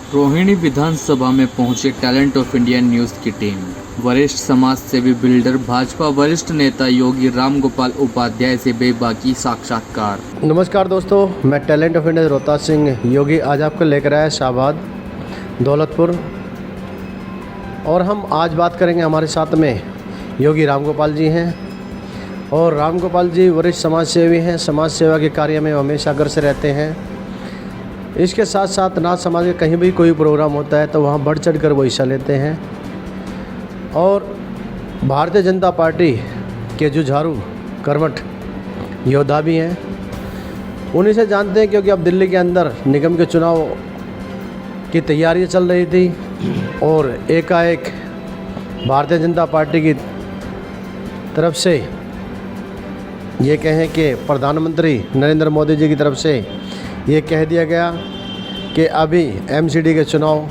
रोहिणी विधानसभा में पहुंचे talent of India news की टीम। वरिष्ठ समाज सेवी बिल्डर भाजपा वरिष्ठ नेता योगी राम गोपाल उपाध्याय से बेबाकी साक्षात्कार। नमस्कार दोस्तों, मैं talent of India Rohtas Singh Yogi आज आपको लेकर आया शाहबाद दौलतपुर, और हम आज बात करेंगे। हमारे साथ में योगी राम गोपाल जी हैं, और राम गोपाल जी वरिष्ठ समाज सेवी हैं। समाज सेवा के कार्य में हमेशा अग्रसर रहते हैं। इसके साथ साथ नाथ समाज के कहीं भी कोई प्रोग्राम होता है तो वहाँ बढ़ चढ़ कर वो हिस्सा लेते हैं, और भारतीय जनता पार्टी के जुझारू कर्मठ योद्धा भी हैं। उन्हीं से जानते हैं, क्योंकि अब दिल्ली के अंदर निगम के चुनाव की तैयारियां चल रही थी, और एकाएक भारतीय जनता पार्टी की तरफ से ये कहें कि प्रधानमंत्री नरेंद्र मोदी जी की तरफ से ये कह दिया गया कि अभी एमसीडी के चुनाव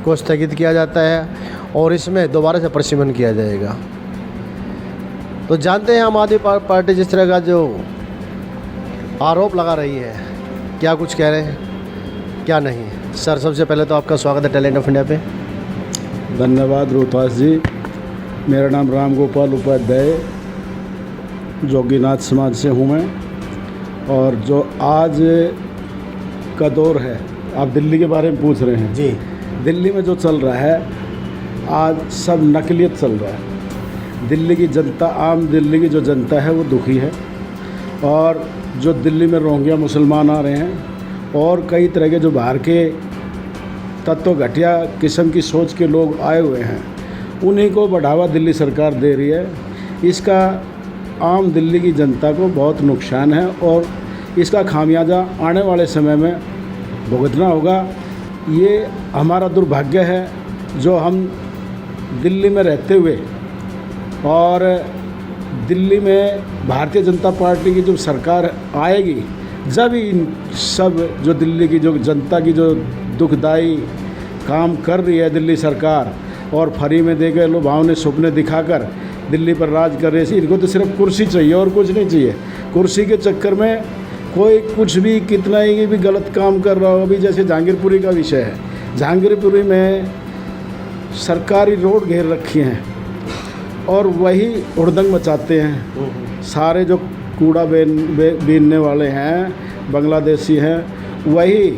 को स्थगित किया जाता है और इसमें दोबारा से प्रशिक्षण किया जाएगा। तो जानते हैं आम आदमी पार्टी जिस तरह का जो आरोप लगा रही है, क्या कुछ कह रहे हैं क्या नहीं। सर, सबसे पहले तो आपका स्वागत है टैलेंट ऑफ इंडिया पे। धन्यवाद रोहतास जी। मेरा नाम राम गोपाल उपाध्याय जोगीनाथ समाज से हूँ मैं, और जो आज का दौर है, आप दिल्ली के बारे में पूछ रहे हैं जी। दिल्ली में जो चल रहा है आज, सब नकलियत चल रहा है। दिल्ली की जनता, आम दिल्ली की जो जनता है वो दुखी है, और जो दिल्ली में रोहिंग्या मुसलमान आ रहे हैं और कई तरह के जो बाहर के तत्व घटिया किस्म की सोच के लोग आए हुए हैं, उन्हीं को बढ़ावा दिल्ली सरकार दे रही है। इसका आम दिल्ली की जनता को बहुत नुकसान है, और इसका खामियाजा आने वाले समय में भुगतना होगा। ये हमारा दुर्भाग्य है जो हम दिल्ली में रहते हुए, और दिल्ली में भारतीय जनता पार्टी की जो सरकार आएगी, जब इन सब जो दिल्ली की जो जनता की जो दुखदाई काम कर रही है दिल्ली सरकार, और फ्री में दे गए लुभावने सपने दिखाकर दिल्ली पर राज कर रहे हैं। इनको तो सिर्फ कुर्सी चाहिए और कुछ नहीं चाहिए। कुर्सी के चक्कर में कोई कुछ भी, कितना ही भी गलत काम कर रहा हो। अभी जैसे जहांगीरपुरी का विषय है, जहांगीरपुरी में सरकारी रोड घेर रखी हैं और वही हुड़दंग मचाते हैं। सारे जो कूड़ा बीनने वाले हैं, बांग्लादेशी हैं, वही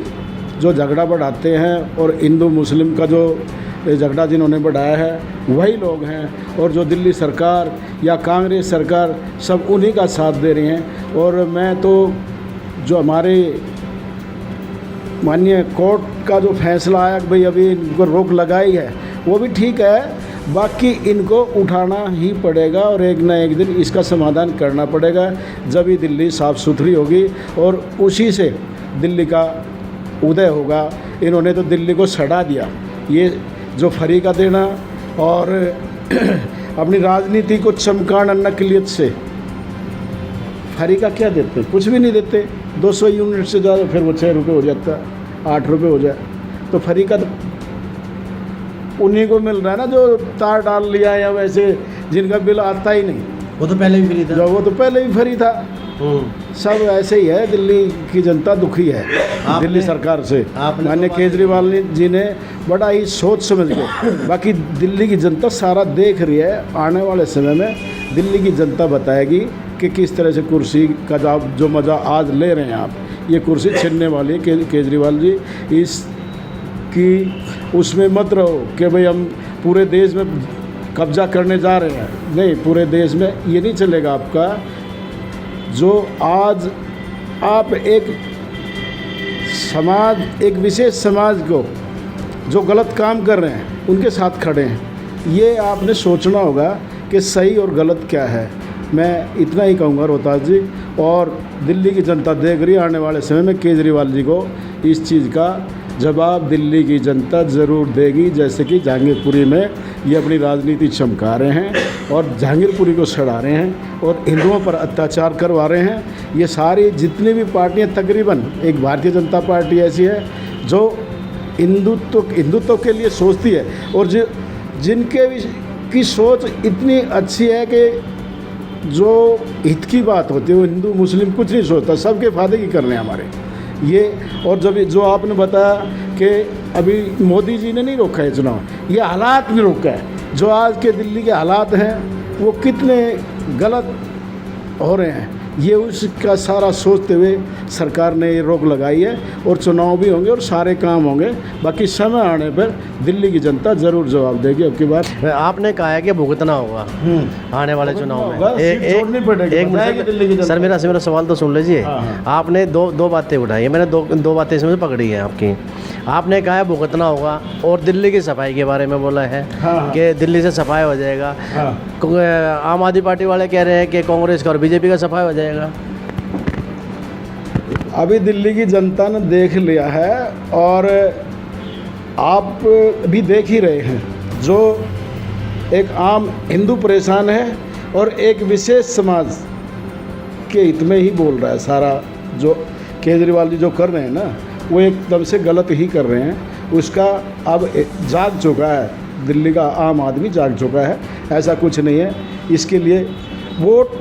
जो झगड़ा बढ़ाते हैं, और हिंदू मुस्लिम का जो झगड़ा जिन्होंने बढ़ाया है वही लोग हैं। और जो दिल्ली सरकार या कांग्रेस सरकार सब उन्हीं का साथ दे रही हैं। और मैं तो जो हमारे माननीय कोर्ट का जो फैसला आया कि भाई अभी इनको रोक लगाई है, वो भी ठीक है। बाकी इनको उठाना ही पड़ेगा, और एक ना एक दिन इसका समाधान करना पड़ेगा, जब ही दिल्ली साफ़ सुथरी होगी और उसी से दिल्ली का उदय होगा। इन्होंने तो दिल्ली को सड़ा दिया। ये जो फ्री का देना और अपनी राजनीति को चमकाना नकलियत से, फ्री का क्या देते? कुछ भी नहीं देते। 200 यूनिट से ज़्यादा फिर वो 6 रुपये हो जाता है, 8 रुपये हो जाए। तो फ्री का तो उन्हीं को मिल रहा है ना जो तार डाल लिया, या वैसे जिनका बिल आता ही नहीं। वो तो पहले भी फ्री था। वो तो पहले भी फ्री था। सब ऐसे ही है। दिल्ली की जनता दुखी है दिल्ली सरकार से। माननीय केजरीवाल जी ने बड़ा ही सोच समझ के, बाकी दिल्ली की जनता सारा देख रही है। आने वाले समय में दिल्ली की जनता बताएगी कि किस तरह से कुर्सी का जो मज़ा आज ले रहे हैं आप, ये कुर्सी छिनने वाली है। केजरीवाल जी, इसकी उसमें मत रहो कि भाई हम पूरे देश में कब्जा करने जा रहे हैं। नहीं, पूरे देश में ये नहीं चलेगा आपका। जो आज आप एक समाज, एक विशेष समाज को जो गलत काम कर रहे हैं उनके साथ खड़े हैं, ये आपने सोचना होगा कि सही और गलत क्या है। मैं इतना ही कहूँगा रोहतास जी, और दिल्ली की जनता देख रही है। आने वाले समय में केजरीवाल जी को इस चीज़ का जवाब दिल्ली की जनता ज़रूर देगी। जैसे कि जहांगीरपुरी में ये अपनी राजनीति चमका रहे हैं और जहांगीरपुरी को सड़ा रहे हैं और हिंदुओं पर अत्याचार करवा रहे हैं। ये सारी जितनी भी पार्टियां, तकरीबन एक भारतीय जनता पार्टी ऐसी है जो हिंदुत्व के लिए सोचती है, और जिनके की सोच इतनी अच्छी है कि जो हित की बात होती है वो हिंदू मुस्लिम कुछ नहीं सोचता, सबके फ़ायदे की कर रहे हैं हमारे ये। और जब जो आपने बताया कि अभी मोदी जी ने नहीं रोका है चुनाव, ये हालात ने रोका है। जो आज के दिल्ली के हालात हैं वो कितने गलत हो रहे हैं, ये उसका सारा सोचते हुए सरकार ने ये रोक लगाई है। और चुनाव भी होंगे और सारे काम होंगे, बाकी समय आने पर दिल्ली की जनता ज़रूर जवाब देगी। अब की बार आपने कहा है कि भुगतना होगा आने वाले चुनाव में। एक मिनट सर, मेरा सवाल तो सुन लीजिए। आपने दो बातें उठाई है, मैंने दो बातें इसमें से पकड़ी है आपकी। आपने कहा है भुगतना होगा और दिल्ली की सफाई के बारे में बोला है कि दिल्ली से सफाई हो जाएगा। आम आदमी पार्टी वाले कह रहे हैं कि कांग्रेस का और बीजेपी का सफाई हो जाएगा। अभी दिल्ली की जनता ने देख लिया है और आप भी देख ही रहे हैं, जो एक आम हिंदू परेशान है और एक विशेष समाज के हित में ही बोल रहा है। सारा जो केजरीवाल जी जो कर रहे हैं ना, वो एकदम से गलत ही कर रहे हैं। उसका अब जाग चुका है, दिल्ली का आम आदमी जाग चुका है, ऐसा कुछ नहीं है। इसके लिए वोट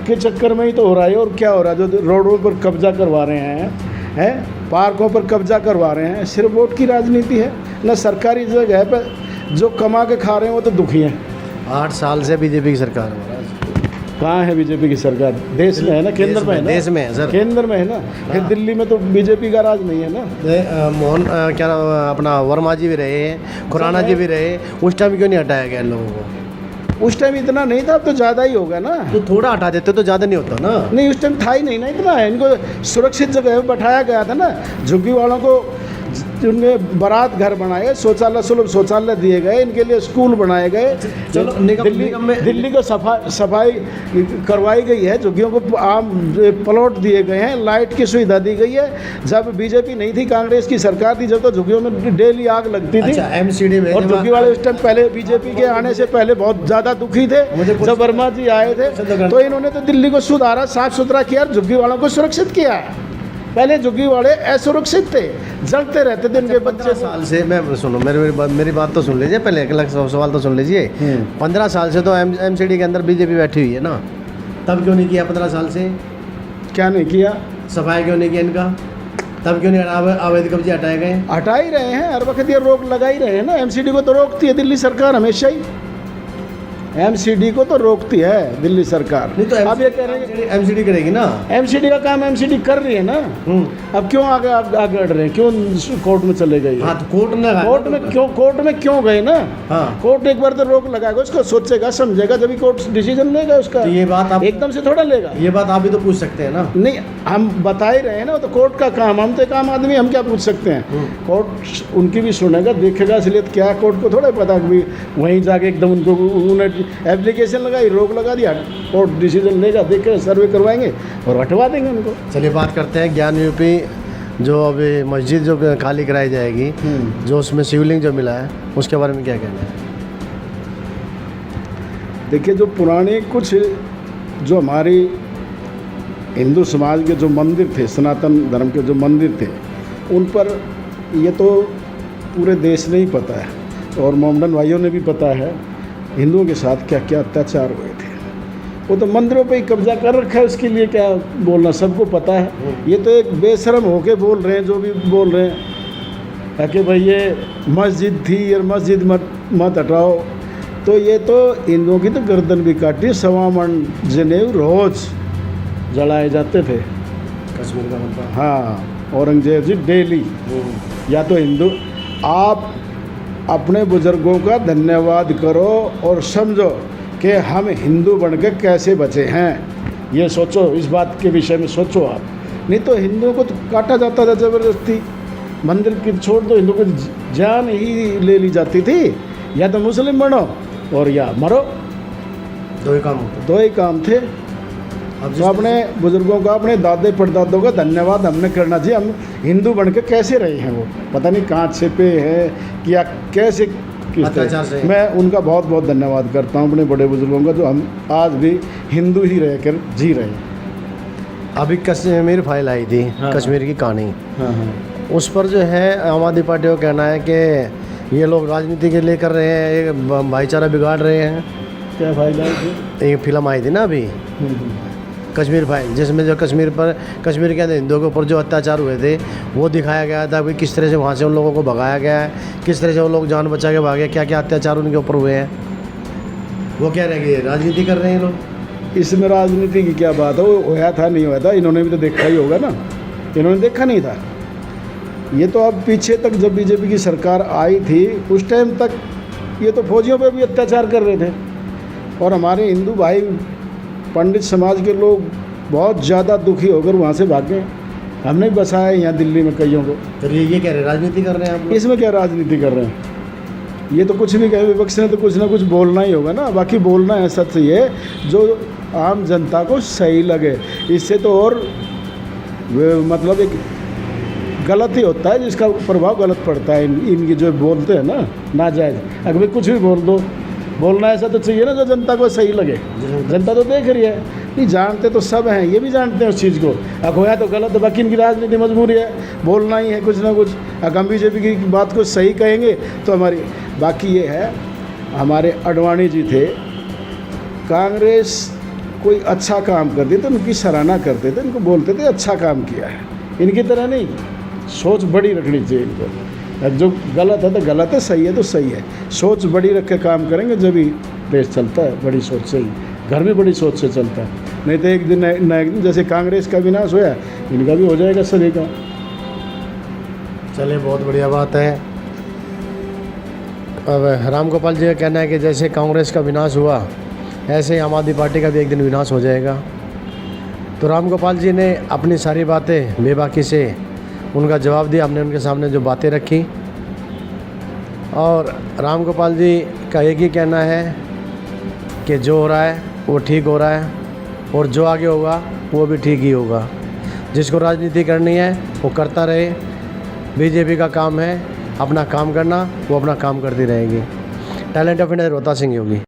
के चक्कर में ही तो हो रहा है। और क्या हो रहा है, जो रोडों पर कब्जा करवा रहे हैं, पार्कों पर कब्जा करवा रहे हैं, सिर्फ वोट की राजनीति है ना। सरकारी जगह पर जो कमा के खा रहे हैं वो तो दुखी हैं। 8 साल से बीजेपी की सरकार है। कहाँ है बीजेपी की सरकार? देश में है ना, केंद्र में है ना, देश में है सर, केंद्र में है ना। फिर दिल्ली में तो बीजेपी का राज नहीं है ना। मोहन क्या नाम अपना वर्मा जी भी रहे हैं, खुराना जी भी रहे, उस टाइम क्यों नहीं हटाया गया इन लोगों को? उस टाइम इतना नहीं था, अब तो ज़्यादा ही होगा ना। तो थोड़ा हटा देते तो ज़्यादा नहीं होता ना। नहीं, उस टाइम था ही नहीं ना इतना है। इनको सुरक्षित जगह पर बैठाया गया था ना। झुग्गी वालों को उनके बारात घर बनाए, शौचालय सुलभ शौचालय दिए गए, इनके लिए स्कूल बनाए गए। चलो दिल्ली को सफाई करवाई गई है, झुग्गियों को आम प्लॉट दिए गए हैं, लाइट की सुविधा दी गई है। जब बीजेपी नहीं थी, कांग्रेस की सरकार थी, जब तो झुग्गियों में डेली आग लगती थी। एमसीडी में और झुग्गी वाले उस टाइम पहले बीजेपी के आने से पहले बहुत ज़्यादा दुखी थे। जब वर्मा जी आए थे तो इन्होंने तो दिल्ली को सुधारा, साफ सुथरा किया, झुग्गी वालों को सुरक्षित किया। पहले झुग्गी वाले असुरक्षित थे, जलते रहते थे उनके बच्चे। 15 साल से मैं सुनो, मेरी बात तो सुन लीजिए पहले, अगला सवाल तो सुन लीजिए। 15 साल से तो एमसीडी के अंदर बीजेपी बैठी हुई है ना, तब क्यों नहीं किया? 15 साल से क्या नहीं किया? सफाई क्यों नहीं किया इनका? तब क्यों नहीं अवैध कब्जे हटाए गए? हटा ही रहे हैं, हर वक्त ये रोक लगा ही रहे हैं ना। एमसीडी को तो रोकती है दिल्ली सरकार हमेशा ही, एमसीडी को तो रोकती है दिल्ली सरकार। नहीं तो अब ये कह रहे हैं एमसीडी करेगी ना, एमसीडी का काम एमसीडी कर रही है ना। अब क्यों आगे बढ़ रहे हैं, क्यों कोर्ट में चले गए? हाँ, तो कोर्ट में क्यों गए ना। हाँ, कोर्ट एक बार तो रोक लगाएगा, उसको सोचेगा समझेगा, जब कोर्ट डिसीजन लेगा उसका। तो ये बात आप एकदम से थोड़ा लेगा। ये बात आप भी तो पूछ सकते हैं ना। नहीं, हम बता ही रहे हैं ना, तो कोर्ट का काम, हम तो एक आम आदमी, हम क्या पूछ सकते हैं? कोर्ट उनकी भी सुनेगा, देखेगा। इसलिए क्या कोर्ट को थोड़ा पता कि वहीं जाके एकदम उनको उन्होंने एप्लीकेशन लगाई, रोक लगा दिया, कोर्ट डिसीजन लेगा, देखेगा, सर्वे करवाएंगे और हटवा देंगे उनको। चलिए बात करते हैं ज्ञान यूपी, जो अभी मस्जिद जो खाली कराई जाएगी, जो उसमें शिवलिंग जो मिला है, उसके बारे में क्या कहना है? देखिए, जो पुराने कुछ जो हमारी हिंदू समाज के जो मंदिर थे, सनातन धर्म के जो मंदिर थे, उन पर ये तो पूरे देश ने ही पता है और मोमडन भाइयों ने भी पता है हिंदुओं के साथ क्या क्या अत्याचार हुए थे। वो तो मंदिरों पे ही कब्जा कर रखा है, उसके लिए क्या बोलना, सबको पता है। ये तो एक बेशरम होके बोल रहे हैं, जो भी बोल रहे हैं कि भाई ये मस्जिद थी और मस्जिद मत हटाओ। तो ये तो हिंदुओं की तो गर्दन भी काटी, 1.25 मन जनेऊ रोज़ जलाए जाते थे कश्मीर का मुद्दा। हाँ, औरंगजेब जी डेली। या तो हिंदू, आप अपने बुज़ुर्गों का धन्यवाद करो और समझो कि हम हिंदू बन के कैसे बचे हैं। ये सोचो, इस बात के विषय में सोचो आप। नहीं तो हिंदुओं को तो काटा जाता था ज़बरदस्ती, मंदिर की छोड़ दो, हिंदुओं को जान ही ले ली जाती थी। या तो मुस्लिम बनो और या मरो, दो ही काम होते, दो ही काम थे। तो अपने बुज़ुर्गों का, अपने दादे परदादों का धन्यवाद हमने करना चाहिए। हम हिंदू बन के कैसे रहे हैं, वो पता नहीं कहाँ छिपे हैं या कैसे अत्याचार से। मैं उनका बहुत बहुत धन्यवाद करता हूँ अपने बड़े बुज़ुर्गों का, जो हम आज भी हिंदू ही रहकर जी रहे हैं। अभी कश्मीर फाइल आई थी, कश्मीर की कहानी, उस पर जो है आम आदमी पार्टी का कहना है कि ये लोग राजनीति के लिए कर रहे हैं, ये भाईचारा बिगाड़ रहे हैं। क्या फाइल आई थी? एक फिल्म आई थी ना अभी, कश्मीर फाइल, जिसमें जो कश्मीर के अंदर हिंदुओं के ऊपर जो अत्याचार हुए थे वो दिखाया गया था कि किस तरह से वहाँ से उन लोगों को भगाया गया है, किस तरह से वो लोग जान बचा के भागे, क्या क्या अत्याचार उनके ऊपर हुए हैं। वो कह रहे हैं कि राजनीति कर रहे हैं लोग। इसमें राजनीति की क्या बात है, वो होया था नहीं हुआ था, इन्होंने भी तो देखा ही होगा ना, इन्होंने देखा नहीं था। ये तो अब पीछे तक जब बीजेपी की सरकार आई थी उस टाइम तक ये तो फौजियों पे भी अत्याचार कर रहे थे, और हमारे हिंदू भाई पंडित समाज के लोग बहुत ज़्यादा दुखी होकर वहाँ से भागे। हमने बसाया यहाँ दिल्ली में कईयों को। तो ये कह रहे हैं राजनीति कर रहे हैं आप लोग। इसमें क्या राजनीति कर रहे हैं, ये तो कुछ भी कहे, विपक्ष ने तो कुछ ना कुछ बोलना ही होगा ना। बाकी बोलना है सत्य ये जो आम जनता को सही लगे, इससे तो और मतलब एक गलत ही होता है, जिसका प्रभाव गलत पड़ता है। इनकी जो बोलते हैं ना नाजायज़, अगर कुछ भी बोल दो, बोलना ऐसा तो चाहिए ना जो जनता को सही लगे। जनता तो देख रही है, नहीं जानते तो सब हैं, ये भी जानते हैं उस चीज़ को। अखोया तो गलत है, बाकी इनकी राजनीति मजबूरी है, बोलना ही है कुछ ना कुछ। अगर हम बीजेपी की बात को सही कहेंगे तो हमारी, बाकी ये है हमारे अडवाणी जी थे, कांग्रेस कोई अच्छा काम करती तो उनकी सराहना करते थे, इनको बोलते थे अच्छा काम किया है। इनकी तरह नहीं, सोच बड़ी रखनी चाहिए इनको। जो गलत है तो गलत है, सही है तो सही है। सोच बड़ी रख के काम करेंगे जब भी देश चलता है, बड़ी सोच से ही। घर में बड़ी सोच से चलता है, नहीं तो एक दिन न एक दिन जैसे कांग्रेस का विनाश होया, इनका भी हो जाएगा सभी का। चलिए, बहुत बढ़िया बात है। अब राम गोपाल जी का कहना है कि जैसे कांग्रेस का विनाश हुआ ऐसे ही आम आदमी पार्टी का भी एक दिन विनाश हो जाएगा। तो राम गोपाल जी ने अपनी सारी बातें बेबाकी से उनका जवाब दिया, हमने उनके सामने जो बातें रखी। और राम गोपाल जी का एक ही कहना है कि जो हो रहा है वो ठीक हो रहा है, और जो आगे होगा वो भी ठीक ही होगा। जिसको राजनीति करनी है वो करता रहे, बीजेपी का काम है अपना काम करना, वो अपना काम करती रहेगी। Talent of India Rohtas Singh Yogi.